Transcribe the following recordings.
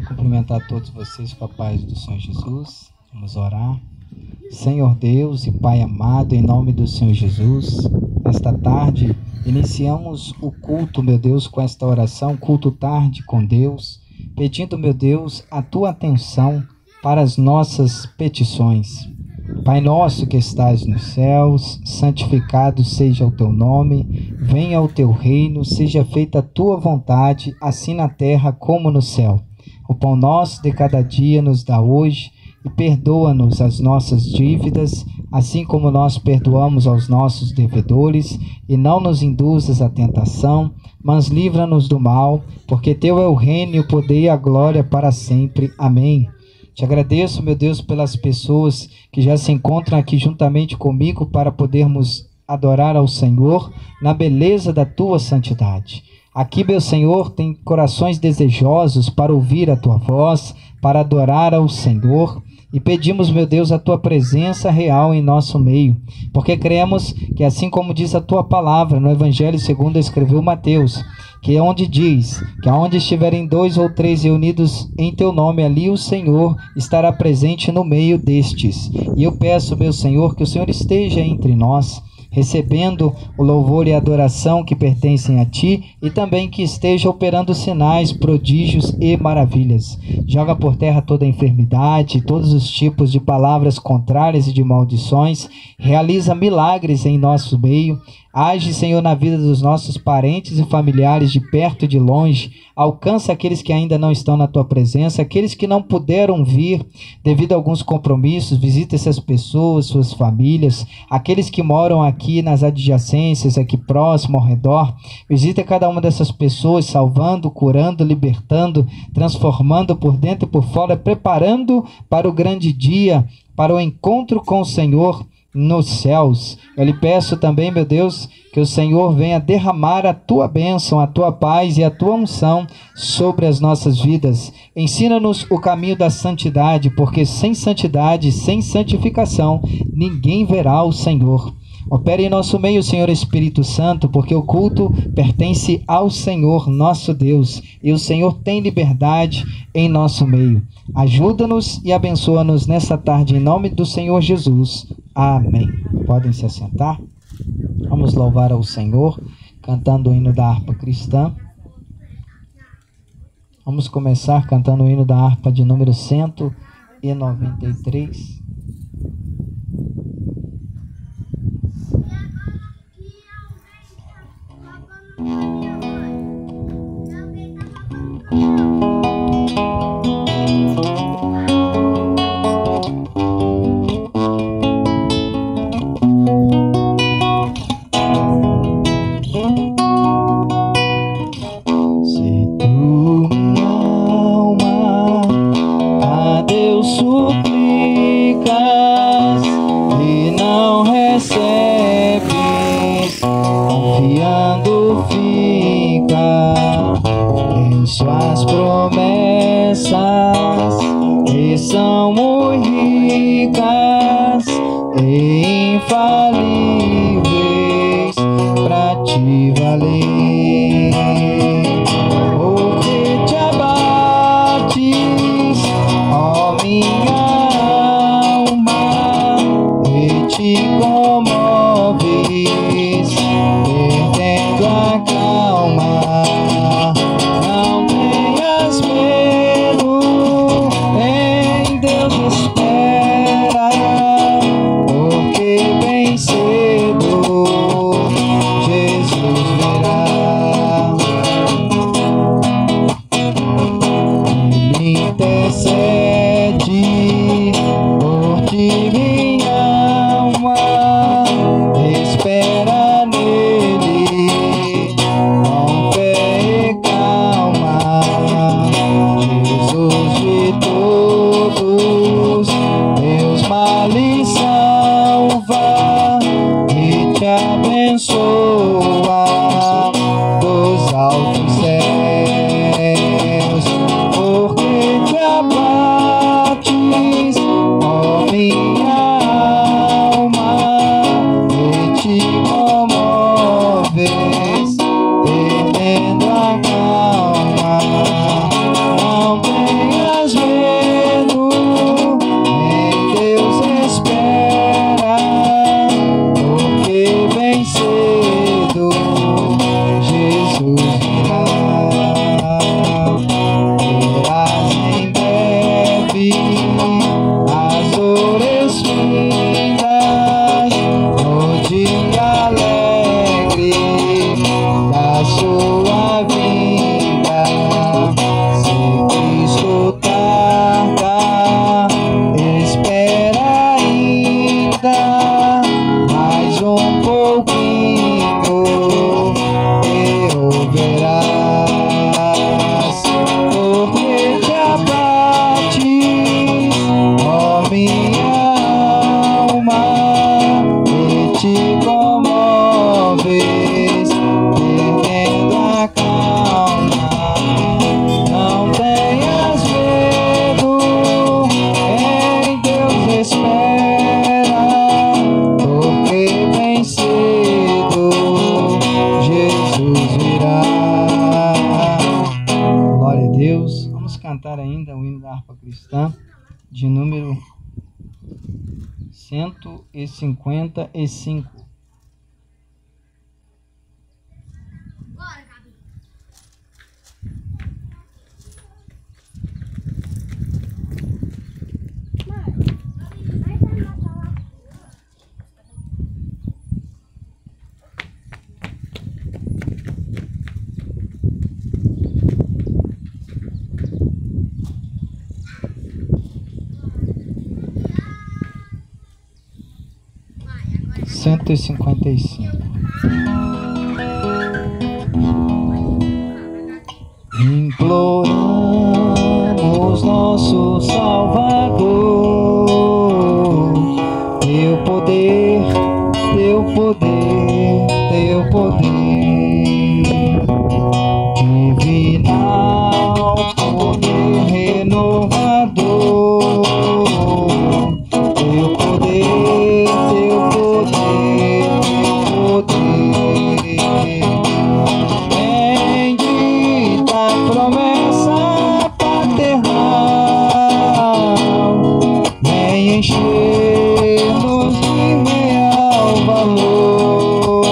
Cumprimentar a todos vocês com a paz do Senhor Jesus. Vamos orar. Senhor Deus e Pai amado, em nome do Senhor Jesus, nesta tarde iniciamos o culto, meu Deus, com esta oração, culto tarde com Deus, pedindo, meu Deus, a tua atenção para as nossas petições. Pai nosso que estás nos céus, santificado seja o teu nome, venha o teu reino, seja feita a tua vontade, assim na terra como no céu. O pão nosso de cada dia nos dá hoje e perdoa-nos as nossas dívidas, assim como nós perdoamos aos nossos devedores, e não nos induzas à tentação, mas livra-nos do mal, porque teu é o reino, o poder e a glória para sempre. Amém. Te agradeço, meu Deus, pelas pessoas que já se encontram aqui juntamente comigo para podermos adorar ao Senhor na beleza da tua santidade. Aqui, meu Senhor, tem corações desejosos para ouvir a tua voz, para adorar ao Senhor. E pedimos, meu Deus, a tua presença real em nosso meio, porque cremos que, assim como diz a tua palavra no Evangelho segundo escreveu Mateus, que é onde diz que aonde estiverem 2 ou 3 reunidos em teu nome, ali o Senhor estará presente no meio destes. E eu peço, meu Senhor, que o Senhor esteja entre nós, recebendo o louvor e a adoração que pertencem a Ti, e também que esteja operando sinais, prodígios e maravilhas. Joga por terra toda a enfermidade, todos os tipos de palavras contrárias e de maldições, realiza milagres em nosso meio, age, Senhor, na vida dos nossos parentes e familiares de perto e de longe, alcança aqueles que ainda não estão na Tua presença, aqueles que não puderam vir devido a alguns compromissos, visita essas pessoas, suas famílias, aqueles que moram aqui nas adjacências, aqui próximo, ao redor, visita cada uma dessas pessoas, salvando, curando, libertando, transformando por dentro e por fora, preparando para o grande dia, para o encontro com o Senhor nos céus. Eu lhe peço também, meu Deus, que o Senhor venha derramar a tua bênção, a tua paz e a tua unção sobre as nossas vidas. Ensina-nos o caminho da santidade, porque sem santidade, sem santificação, ninguém verá o Senhor. Opere em nosso meio, Senhor Espírito Santo, porque o culto pertence ao Senhor, nosso Deus, e o Senhor tem liberdade em nosso meio. Ajuda-nos e abençoa-nos nessa tarde, em nome do Senhor Jesus. Amém. Podem se assentar. Vamos louvar ao Senhor, cantando o hino da harpa cristã. Vamos começar cantando o hino da harpa de número 193. Suas promessas que são muito ricas e infalíveis para te valer. Porque te abates, ó minha alma, e te comoves, perdendo a calma. Intercede por ti, minha salva e te abençoa dos altos céus, porque te abates, ó minha alma, e te comoves, perdendo a calma. Não tenhas medo, em Deus espera, porque bem cedo Jesus virá. Verás em breve as dores findas no dia alegre da sua vida. Se Cristo tarda, espera ainda mais um pouquinho e o verás, porque te abates, ó minha alma, e te comoves, perdendo a calma. Não tenhas medo, em Deus espera, porque bem cedo Jesus virá. Glória a Deus. Vamos cantar ainda o hino da harpa cristã, de número 155. Bora, Gabi. 155. Imploramos nosso Salvador, teu poder, teu poder, teu poder divinal, poder renovador, teu poder, teu poder, teu poder. Bendita promessa paternal, vem encher-nos de real valor.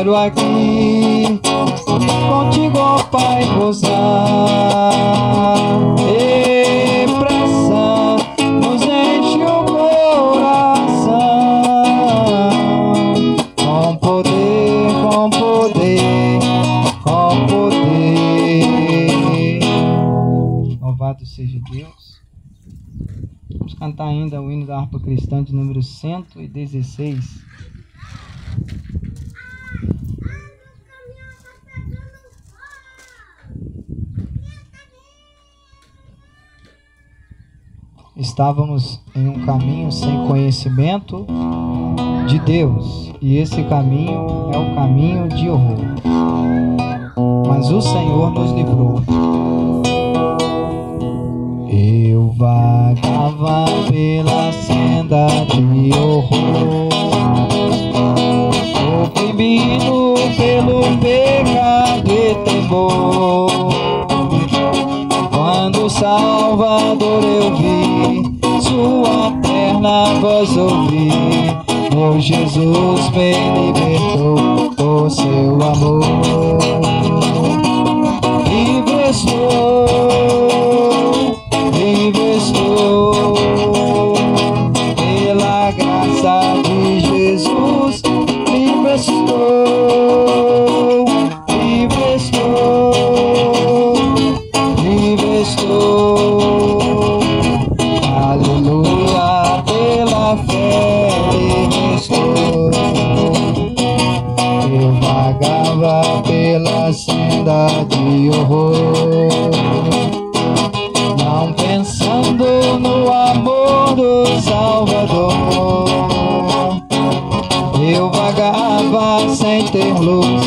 quero aqui contigo, ó Pai, gozar. Depressa nos enche o coração, com poder, com poder, com poder. Louvado seja Deus. Vamos cantar ainda o hino da harpa cristã de número 116. Estávamos em um caminho sem conhecimento de Deus, e esse caminho é o caminho de horror. Mas o Senhor nos livrou. Eu vagava pela senda de horror, oprimido pelo pecado e temor. Quando o Salvador eu vi, sua terna voz ouvi, meu Jesus me libertou por seu amor. Livre estou, pela graça de Jesus. Livre estou, livre estou, livre estou. Aleluia, pela fé livre estou. Eu vagava pela senda de horror, não pensando no amor do Salvador. Eu vagava sem ter luz,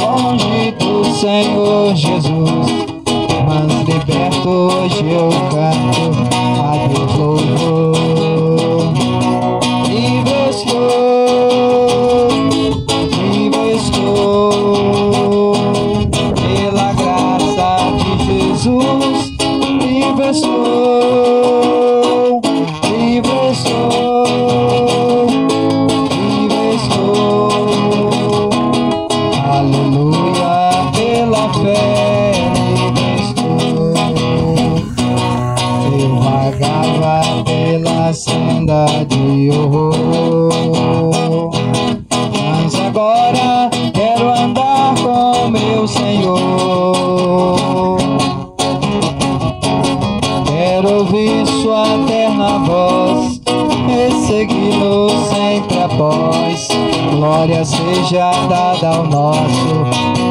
longe do Senhor Jesus, mas liberto hoje eu canto a Deus louvor. Livre estou, pela graça de Jesus. Livre estou, livre estou, livre estou. Aleluia, pela fé livre estou. Eu vagava pela senda de horror, mas agora quero andar com meu Senhor. Quero ouvir sua terna voz, e segui-lo sempre após. Glória seja dada ao nosso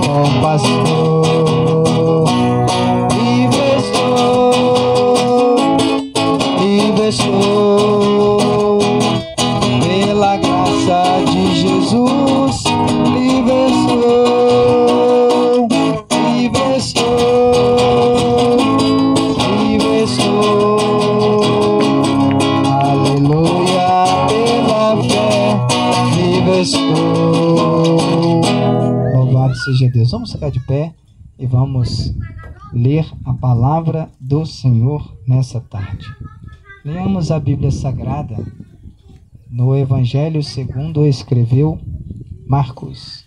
bom pastor. Livre estou, pela graça de Jesus. Livre estou, livre estou, livre estou. Aleluia, pela fé livre estou. Louvado seja Deus. Vamos ficar de pé e vamos ler a palavra do Senhor nessa tarde. Leamos a Bíblia Sagrada no Evangelho segundo escreveu Marcos.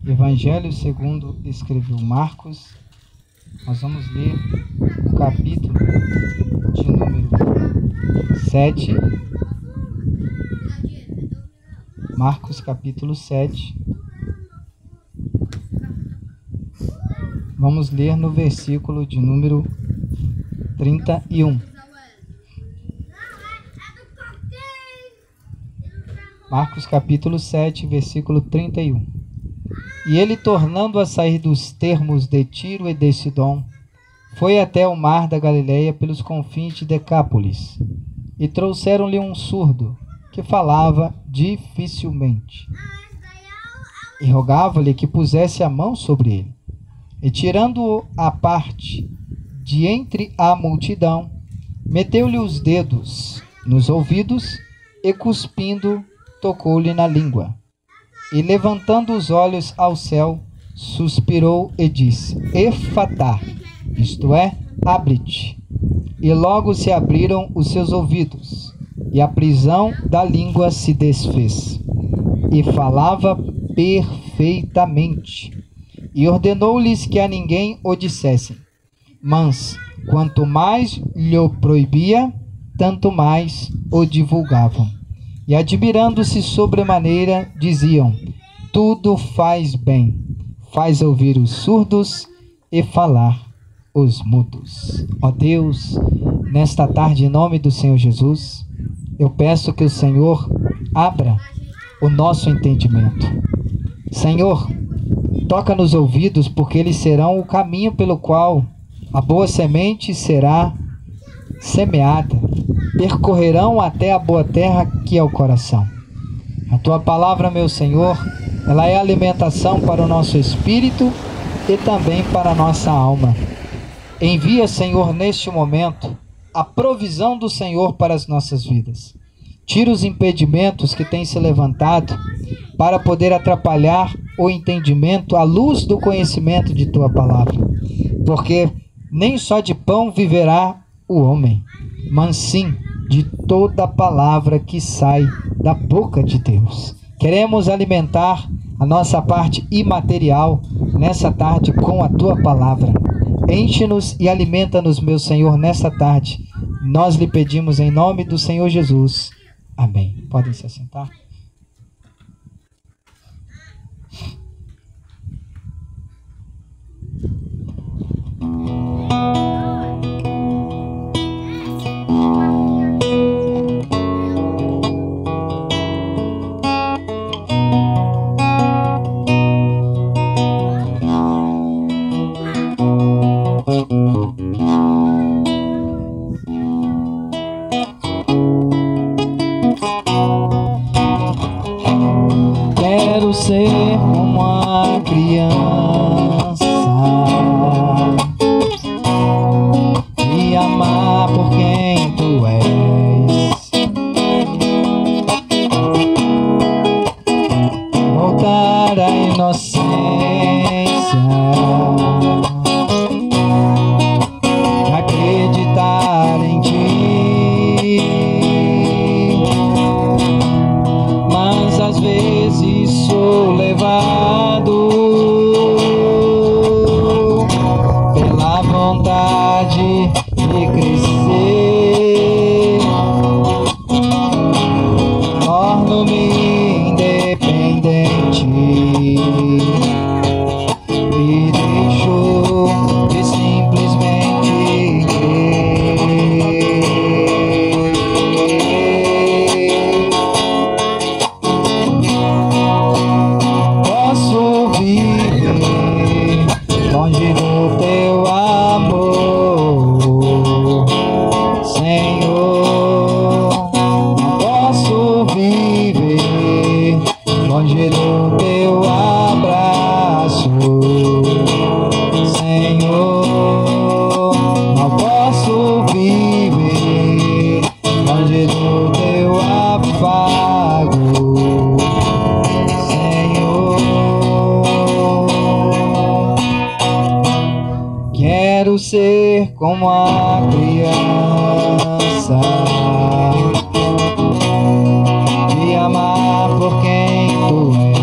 Evangelho segundo escreveu Marcos. Nós vamos ler o capítulo de número 7. Marcos capítulo 7. Vamos ler no versículo de número 31. Marcos capítulo 7, versículo 31. E ele, tornando a sair dos termos de Tiro e de Sidom, foi até o mar da Galileia pelos confins de Decápolis. E trouxeram-lhe um surdo, que falava dificilmente. E rogava-lhe que pusesse a mão sobre ele. E tirando-o à parte de entre a multidão, meteu-lhe os dedos nos ouvidos e, cuspindo, tocou-lhe na língua. E, levantando os olhos ao céu, suspirou e disse: Efatá, isto é, abre-te. E logo se abriram os seus ouvidos, e a prisão da língua se desfez, e falava perfeitamente. E ordenou-lhes que a ninguém o dissessem. Mas, quanto mais lhe proibia, tanto mais o divulgavam. E, admirando-se sobremaneira, diziam: Tudo faz bem, faz ouvir os surdos e falar os mudos. Ó Deus, nesta tarde, em nome do Senhor Jesus, eu peço que o Senhor abra o nosso entendimento. Senhor, toca nos ouvidos, porque eles serão o caminho pelo qual a boa semente será semeada. Percorrerão até a boa terra que é o coração. A tua palavra, meu Senhor, ela é alimentação para o nosso espírito e também para a nossa alma. Envia, Senhor, neste momento, a provisão do Senhor para as nossas vidas. Tira os impedimentos que têm se levantado para poder atrapalhar o entendimento à luz do conhecimento de tua palavra. Porque nem só de pão viverá o homem, mas sim de toda palavra que sai da boca de Deus. Queremos alimentar a nossa parte imaterial nessa tarde com a tua palavra. Enche-nos e alimenta-nos, meu Senhor, nesta tarde. Nós lhe pedimos em nome do Senhor Jesus. Amém. Podem se assentar. Quero ser como a criança e amar por quem tu és, voltar à inocência, acreditar em ti, mas às vezes sou levado pela vontade de crescer, torno-me independente e deixo de simplesmente crer. Posso viver longe do teu amor, Senhor. Não posso viver longe do teu abraço, Senhor. Não posso viver longe do teu afago, Senhor. Quero ser como a criança e amar por quem tu és,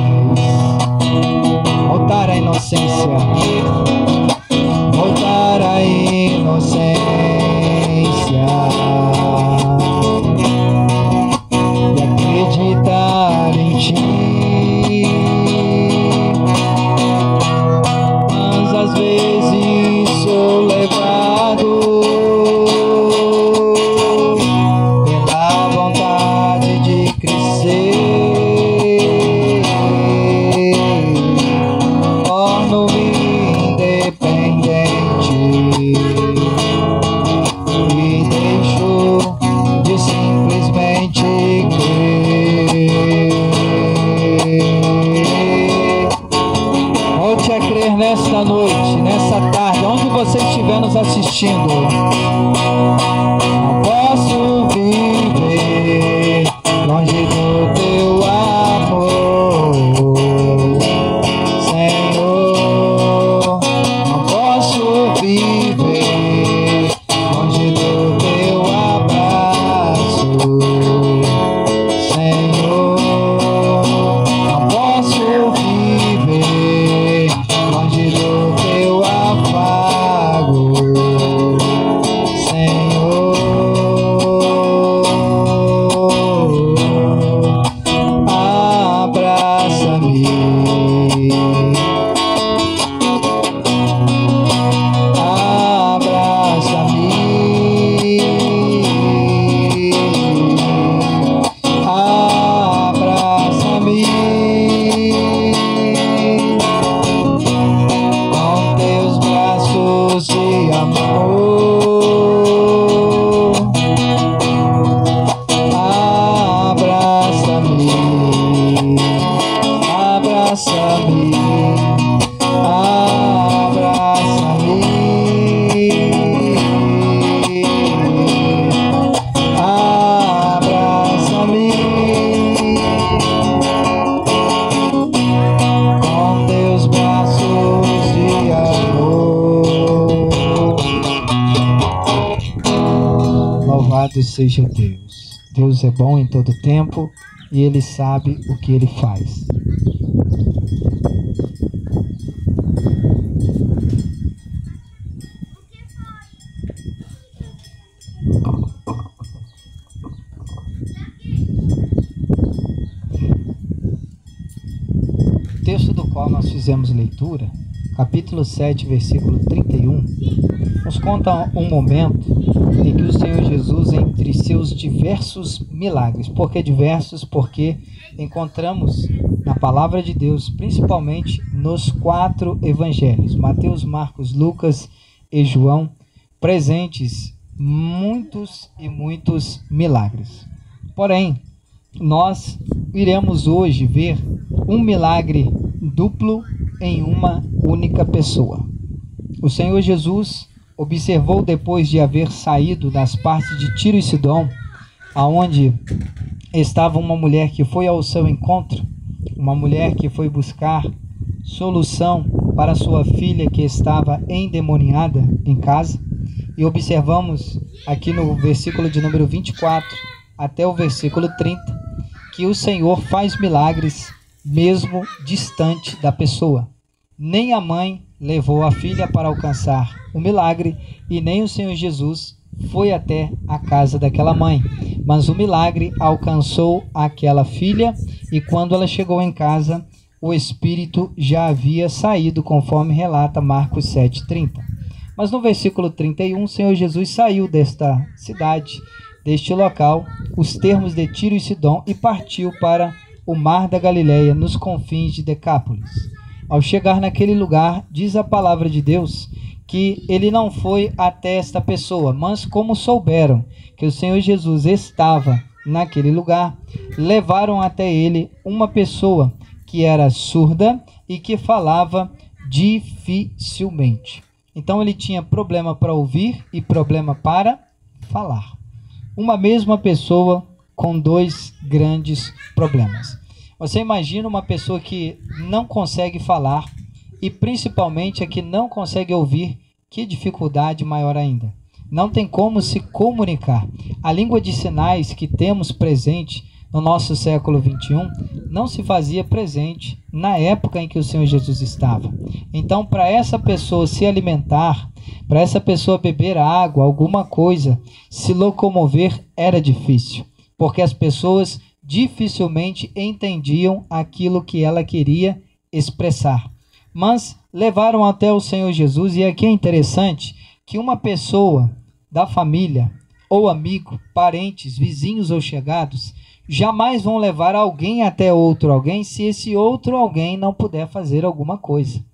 voltar à inocência, voltar à inocência e acreditar em ti, mas às vezes sou levado pela vontade de crescer, torno-me independente e deixo de simplesmente crer. Volte a crer nesta noite, nessa tarde, onde você estiver nos assistindo. Não posso viver Louvado seja Deus. Deus é bom em todo tempo e Ele sabe o que Ele faz. O texto do qual nós fizemos leitura, capítulo 7, versículo 31, nos conta um momento em que o Senhor Jesus, entre seus diversos milagres, por que diversos? Porque encontramos na palavra de Deus, principalmente nos 4 evangelhos, Mateus, Marcos, Lucas e João, presentes muitos e muitos milagres. Porém, nós iremos hoje ver um milagre duplo em uma única pessoa. O Senhor Jesus observou, depois de haver saído das partes de Tiro e Sidom, aonde estava uma mulher que foi ao seu encontro, uma mulher que foi buscar solução para sua filha que estava endemoniada em casa, e observamos aqui no versículo de número 24 até o versículo 30, que o Senhor faz milagres mesmo distante da pessoa. Nem a mãe levou a filha para alcançar o milagre, e nem o Senhor Jesus foi até a casa daquela mãe, mas o milagre alcançou aquela filha, e quando ela chegou em casa, o espírito já havia saído, conforme relata Marcos 7,30. Mas no versículo 31, o Senhor Jesus saiu desta cidade, deste local, os termos de Tiro e Sidom, e partiu para o mar da Galileia, nos confins de Decápolis. Ao chegar naquele lugar, diz a palavra de Deus que ele não foi até esta pessoa, mas como souberam que o Senhor Jesus estava naquele lugar, levaram até ele uma pessoa que era surda e que falava dificilmente. Então ele tinha problema para ouvir e problema para falar. Uma mesma pessoa com 2 grandes problemas. Você imagina uma pessoa que não consegue falar e principalmente a que não consegue ouvir, que dificuldade maior ainda. Não tem como se comunicar. A língua de sinais que temos presente no nosso século 21 não se fazia presente na época em que o Senhor Jesus estava. Então, para essa pessoa se alimentar, para essa pessoa beber água, alguma coisa, se locomover, era difícil, porque as pessoas dificilmente entendiam aquilo que ela queria expressar. Mas levaram até o Senhor Jesus, e aqui é interessante que uma pessoa da família, ou amigo, parentes, vizinhos ou chegados, jamais vão levar alguém até outro alguém se esse outro alguém não puder fazer alguma coisa.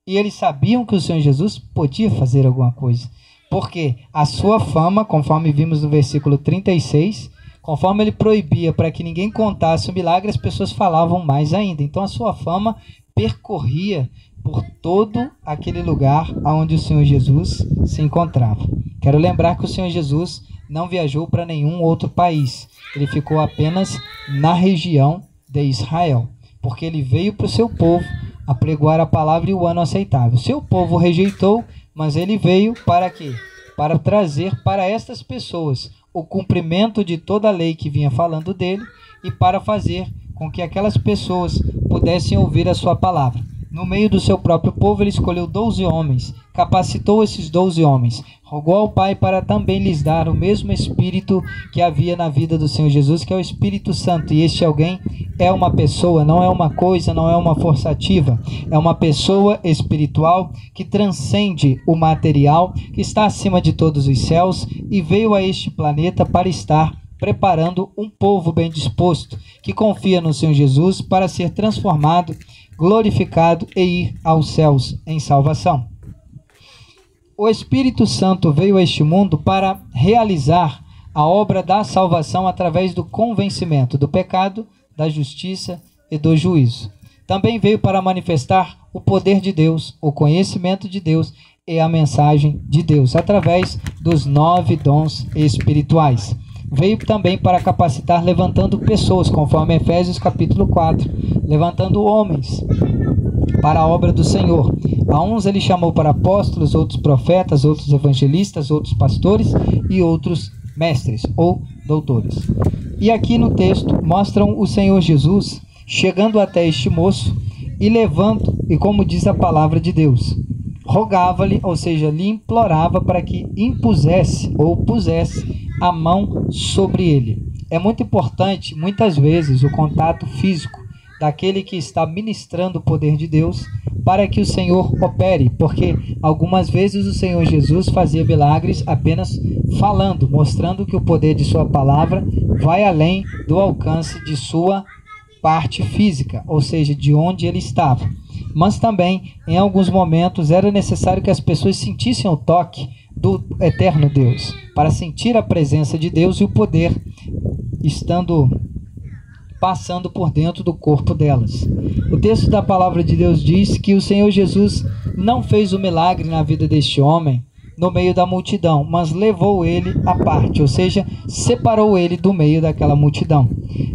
E eles sabiam que o Senhor Jesus podia fazer alguma coisa, porque a sua fama, conforme vimos no versículo 36, conforme ele proibia para que ninguém contasse o milagre, as pessoas falavam mais ainda. Então a sua fama percorria por todo aquele lugar onde o Senhor Jesus se encontrava. Quero lembrar que o Senhor Jesus não viajou para nenhum outro país. Ele ficou apenas na região de Israel, porque ele veio para o seu povo apregoar a palavra e o ano aceitável. Seu povo rejeitou, mas ele veio para quê? Para trazer para estas pessoas o cumprimento de toda a lei que vinha falando dele, e para fazer com que aquelas pessoas pudessem ouvir a sua palavra. No meio do seu próprio povo, ele escolheu 12 homens, capacitou esses 12 homens, rogou ao Pai para também lhes dar o mesmo Espírito que havia na vida do Senhor Jesus, que é o Espírito Santo. E este alguém é uma pessoa, não é uma coisa, não é uma força ativa, é uma pessoa espiritual que transcende o material, que está acima de todos os céus e veio a este planeta para estar preparando um povo bem disposto, que confia no Senhor Jesus para ser transformado, glorificado e ir aos céus em salvação. O Espírito Santo veio a este mundo para realizar a obra da salvação através do convencimento do pecado, da justiça e do juízo. Também veio para manifestar o poder de Deus, o conhecimento de Deus e a mensagem de Deus, através dos 9 dons espirituais. Veio também para capacitar levantando pessoas, conforme Efésios capítulo 4, levantando homens para a obra do Senhor. A uns ele chamou para apóstolos, outros profetas, outros evangelistas, outros pastores e outros mestres ou doutores. E aqui no texto mostram o Senhor Jesus chegando até este moço e levando, e como diz a palavra de Deus, rogava-lhe, ou seja, lhe implorava para que impusesse ou pusesse a mão sobre ele. É muito importante, muitas vezes, o contato físico daquele que está ministrando o poder de Deus para que o Senhor opere, porque algumas vezes o Senhor Jesus fazia milagres apenas falando, mostrando que o poder de sua palavra vai além do alcance de sua parte física, ou seja, de onde ele estava. Mas também, em alguns momentos, era necessário que as pessoas sentissem o toque do eterno Deus, para sentir a presença de Deus e o poder passando por dentro do corpo delas. O texto da palavra de Deus diz que o Senhor Jesus não fez o milagre na vida deste homem no meio da multidão, mas levou ele à parte, ou seja, separou ele do meio daquela multidão.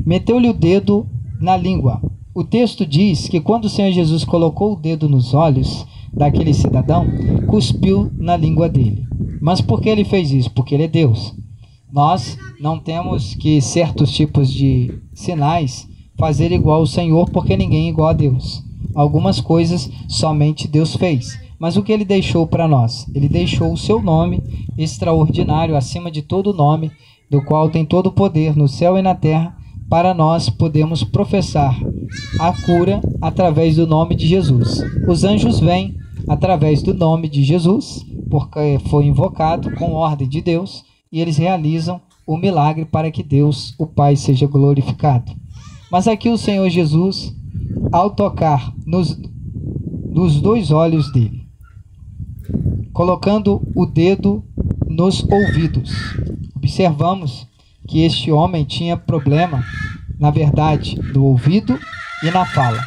Meteu-lhe o dedo na língua. O texto diz que quando o Senhor Jesus colocou o dedo nos olhos daquele cidadão, cuspiu na língua dele. Mas por que ele fez isso? Porque ele é Deus. Nós não temos que certos tipos de sinais fazer igual ao Senhor, porque ninguém é igual a Deus. Algumas coisas somente Deus fez. Mas o que ele deixou para nós? Ele deixou o seu nome extraordinário, acima de todo nome, do qual tem todo o poder no céu e na terra, para nós podermos professar a cura através do nome de Jesus. Os anjos vêm através do nome de Jesus, porque foi invocado com ordem de Deus, e eles realizam o milagre para que Deus, o Pai, seja glorificado. Mas aqui o Senhor Jesus, ao tocar nos dois olhos dele, colocando o dedo nos ouvidos, observamos que este homem tinha problema, na verdade, do ouvido e na fala.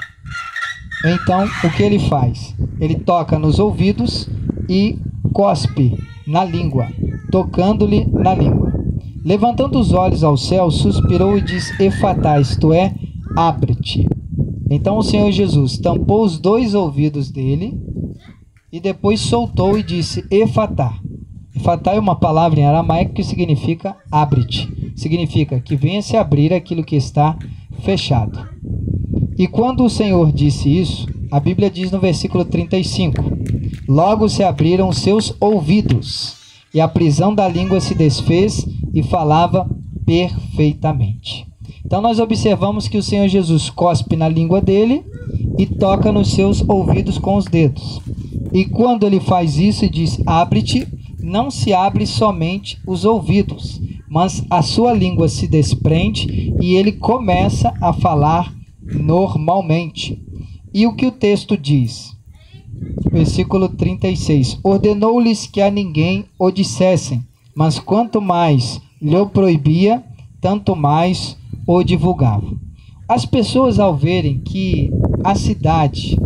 Então, o que ele faz? Ele toca nos ouvidos e cospe na língua, tocando-lhe na língua. Levantando os olhos ao céu, suspirou e disse: Efatá, isto é, abre-te. Então o Senhor Jesus tampou os dois ouvidos dele e depois soltou e disse: Efatá. Efatá é uma palavra em aramaico que significa abre-te. Significa que venha se abrir aquilo que está fechado. E quando o Senhor disse isso, a Bíblia diz no versículo 35: Logo se abriram os seus ouvidos, e a prisão da língua se desfez, e falava perfeitamente. Então nós observamos que o Senhor Jesus cospe na língua dele e toca nos seus ouvidos com os dedos. E quando ele faz isso e diz abre-te, não se abre somente os ouvidos, mas a sua língua se desprende e ele começa a falar normalmente. E o que o texto diz? Versículo 36. Ordenou-lhes que a ninguém o dissessem, mas quanto mais lhe o proibia, tanto mais o divulgava. As pessoas, ao verem que a cidade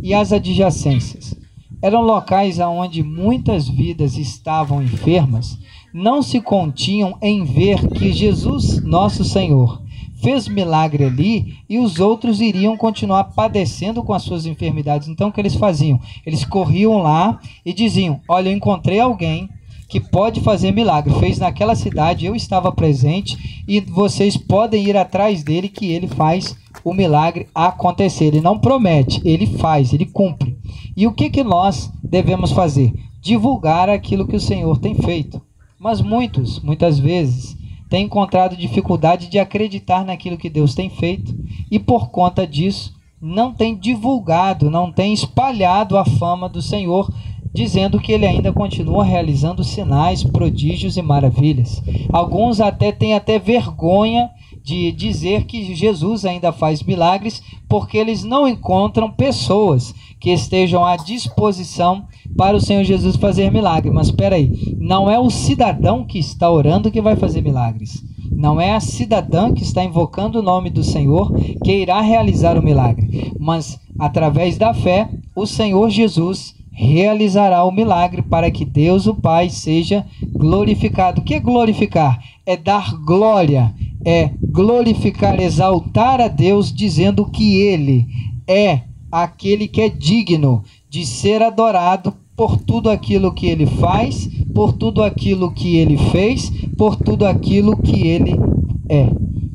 e as adjacências eram locais onde muitas vidas estavam enfermas, não se continham em ver que Jesus, nosso Senhor, fez milagre ali e os outros iriam continuar padecendo com as suas enfermidades. Então o que eles faziam? Eles corriam lá e diziam: olha, eu encontrei alguém que pode fazer milagre, fez naquela cidade, eu estava presente e vocês podem ir atrás dele que ele faz o milagre acontecer. Ele não promete, ele faz, ele cumpre. E o que nós devemos fazer? Divulgar aquilo que o Senhor tem feito. Mas muitas vezes têm encontrado dificuldade de acreditar naquilo que Deus tem feito e por conta disso não tem divulgado, não tem espalhado a fama do Senhor, dizendo que ele ainda continua realizando sinais, prodígios e maravilhas. Alguns têm até vergonha de dizer que Jesus ainda faz milagres, porque eles não encontram pessoas que estejam à disposição para o Senhor Jesus fazer milagre. Mas espera aí, não é o cidadão que está orando que vai fazer milagres. Não é a cidadã que está invocando o nome do Senhor que irá realizar o milagre. Mas através da fé, o Senhor Jesus realizará o milagre para que Deus, o Pai, seja glorificado. O que é glorificar? É dar glória, é glorificar, exaltar a Deus, dizendo que Ele é aquele que é digno de ser adorado por tudo aquilo que Ele faz, por tudo aquilo que ele fez, por tudo aquilo que ele é.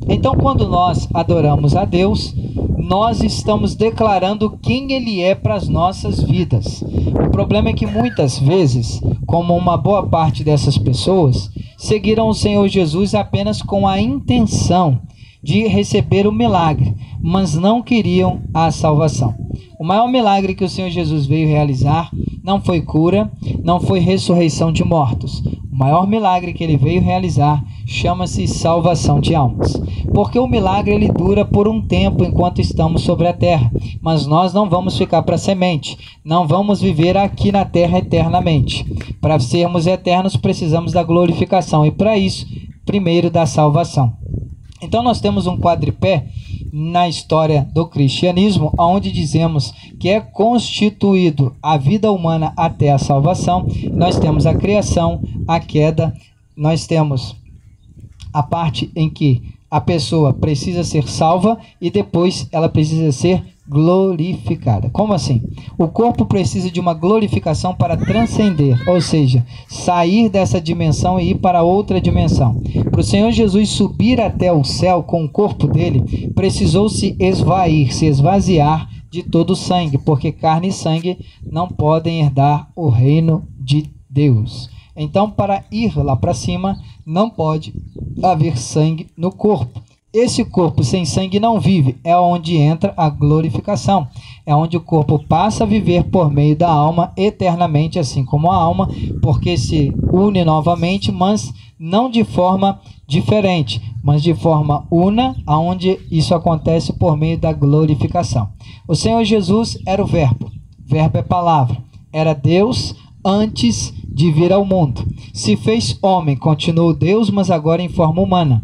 Então, quando nós adoramos a Deus, nós estamos declarando quem ele é para as nossas vidas. O problema é que muitas vezes, como uma boa parte dessas pessoas, seguiram o Senhor Jesus apenas com a intenção de receber o milagre, mas não queriam a salvação. O maior milagre que o Senhor Jesus veio realizar não foi cura, não foi ressurreição de mortos. O maior milagre que ele veio realizar chama-se salvação de almas. Porque o milagre ele dura por um tempo enquanto estamos sobre a terra, mas nós não vamos ficar para semente, não vamos viver aqui na terra eternamente. Para sermos eternos precisamos da glorificação e para isso, primeiro da salvação. Então nós temos um quadripé na história do cristianismo, onde dizemos que é constituído a vida humana até a salvação. Nós temos a criação, a queda, nós temos a parte em que a pessoa precisa ser salva e depois ela precisa ser glorificada. Como assim? O corpo precisa de uma glorificação para transcender, ou seja, sair dessa dimensão e ir para outra dimensão. Para o Senhor Jesus subir até o céu com o corpo dele, precisou se esvair, se esvaziar de todo o sangue, porque carne e sangue não podem herdar o reino de Deus. Então, para ir lá para cima, não pode haver sangue no corpo. Esse corpo sem sangue não vive, é onde entra a glorificação. É onde o corpo passa a viver por meio da alma eternamente, assim como a alma, porque se une novamente, mas não de forma diferente, mas de forma una, onde isso acontece por meio da glorificação. O Senhor Jesus era o verbo é palavra, era Deus antes de vir ao mundo. Se fez homem, continuou Deus, mas agora em forma humana.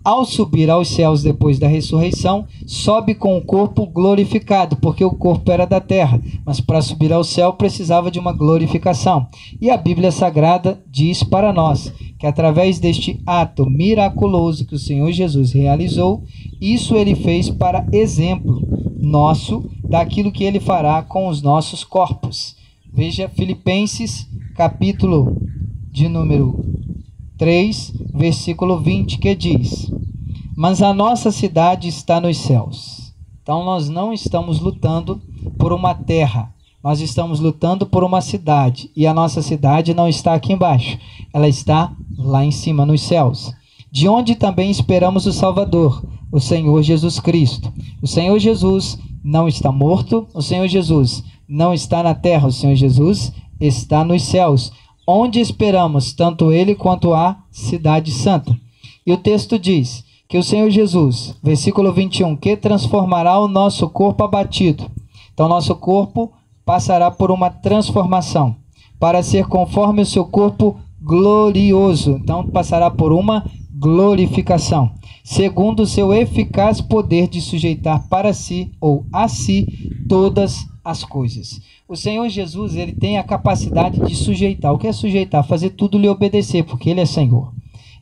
Ao subir aos céus depois da ressurreição, sobe com o corpo glorificado, porque o corpo era da terra, mas para subir ao céu precisava de uma glorificação. E a Bíblia Sagrada diz para nós que através deste ato miraculoso que o Senhor Jesus realizou, isso ele fez para exemplo nosso daquilo que ele fará com os nossos corpos. Veja Filipenses, capítulo de número 3, versículo 20, que diz: mas a nossa cidade está nos céus. Então nós não estamos lutando por uma terra, nós estamos lutando por uma cidade, e a nossa cidade não está aqui embaixo, ela está lá em cima nos céus, de onde também esperamos o Salvador, o Senhor Jesus Cristo. O Senhor Jesus não está morto, o Senhor Jesus não está na terra, o Senhor Jesus está nos céus, onde esperamos tanto ele quanto a cidade santa. E o texto diz que o Senhor Jesus, versículo 21, que transformará o nosso corpo abatido. Então nosso corpo passará por uma transformação para ser conforme o seu corpo glorioso. Então passará por uma glorificação, segundo o seu eficaz poder de sujeitar para si ou a si todas as coisas. O Senhor Jesus, ele tem a capacidade de sujeitar. O que é sujeitar? Fazer tudo lhe obedecer, porque ele é Senhor.